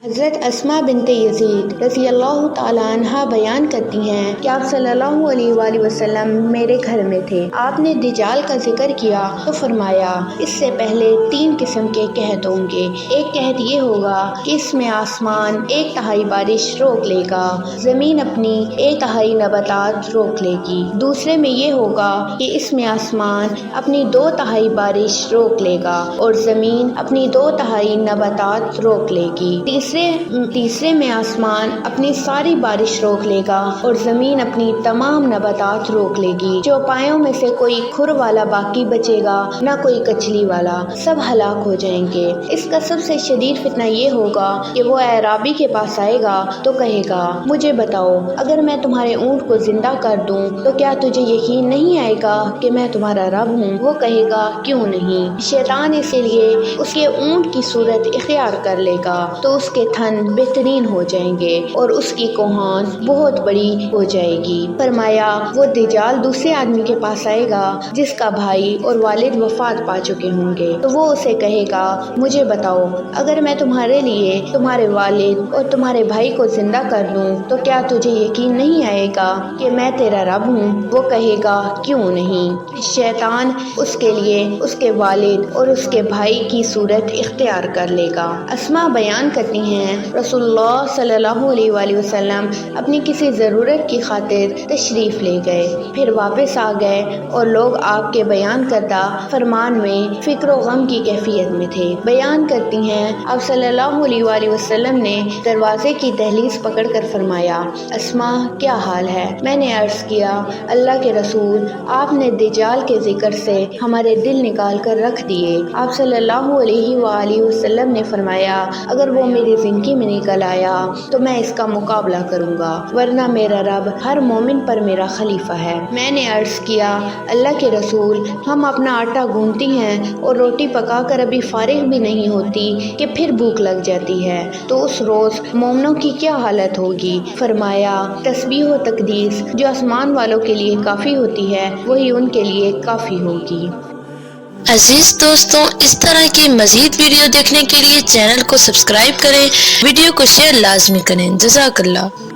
حضرت اسماء بنت یزید رضی اللہ تعالیٰ عنہ بیان کرتی ہیں کہ آپ صلی اللہ علیہ وآلہ وسلم میرے گھر میں تھے۔ آپ نے دجال کا ذکر کیا تو فرمایا اس سے پہلے 3 قسم کے قحط ہوں گے۔ ایک قحط یہ ہوگا کہ اس میں آسمان 1/3 بارش روک لے گا، زمین اپنی 1/3 نباتات روک لے گی۔ دوسرے میں یہ ہوگا کہ اس میں آسمان اپنی 2/3 بارش روک لے گا اور زمین اپنی 2/3 نباتات روک لے گی۔ تیسرے میں آسمان اپنی ساری بارش روک لے گا اور زمین اپنی تمام نباتات روک لے گی۔ چوپایوں میں سے کوئی کھر والا باقی بچے گا نہ کوئی کچلی والا، سب ہلاک ہو جائیں گے۔ اس کا سب سے شدید فتنہ یہ ہوگا کہ وہ اعرابی کے پاس آئے گا تو کہے گا مجھے بتاؤ اگر میں تمہارے اونٹ کو زندہ کر دوں تو کیا تجھے یقین نہیں آئے گا کہ میں تمہارا رب ہوں؟ وہ کہے گا کیوں نہیں۔ شیطان اسی لیے اس کے اونٹ کی صورت اختیار کر لے گا تو اس کے تھن بہترین ہو جائیں گے اور اس کی کوہان بہت بڑی ہو جائے گی۔ فرمایا وہ دجال دوسرے آدمی کے پاس آئے گا جس کا بھائی اور والد وفات پا چکے ہوں گے تو وہ اسے کہے گا مجھے بتاؤ اگر میں تمہارے لیے تمہارے والد اور تمہارے بھائی کو زندہ کر دوں تو کیا تجھے یقین نہیں آئے گا کہ میں تیرا رب ہوں؟ وہ کہے گا کیوں نہیں۔ شیطان اس کے لیے اس کے والد اور اس کے بھائی کی صورت اختیار کر لے گا۔ اسماء بیان کرتی ہیں رسول اللہ صلی اللہ علیہ وآلہ وسلم اپنی کسی ضرورت کی خاطر تشریف لے گئے، پھر واپس آ گئے اور لوگ آپ کے بیان کردہ فرمان میں فکر و غم کی کیفیت میں تھے۔ بیان کرتی ہیں آپ صلی اللہ علیہ وآلہ وسلم نے دروازے کی دہلیز پکڑ کر فرمایا اسماء کیا حال ہے؟ میں نے عرض کیا اللہ کے رسول آپ نے دجال کے ذکر سے ہمارے دل نکال کر رکھ دیے۔ آپ صلی اللہ علیہ وآلہ وسلم نے فرمایا اگر وہ میری زندگی میں نکل آیا تو میں اس کا مقابلہ کروں گا، ورنہ میرا رب ہر مومن پر میرا خلیفہ ہے۔ میں نے عرض کیا اللہ کے رسول ہم اپنا آٹا گوندتی ہیں اور روٹی پکا کر ابھی فارغ بھی نہیں ہوتی کہ پھر بھوک لگ جاتی ہے، تو اس روز مومنوں کی کیا حالت ہوگی؟ فرمایا تسبیح و تقدیس جو آسمان والوں کے لیے کافی ہوتی ہے وہی ان کے لیے کافی ہوگی۔ عزیز دوستوں اس طرح کی مزید ویڈیو دیکھنے کے لیے چینل کو سبسکرائب کریں، ویڈیو کو شیئر لازمی کریں۔ جزاک اللہ۔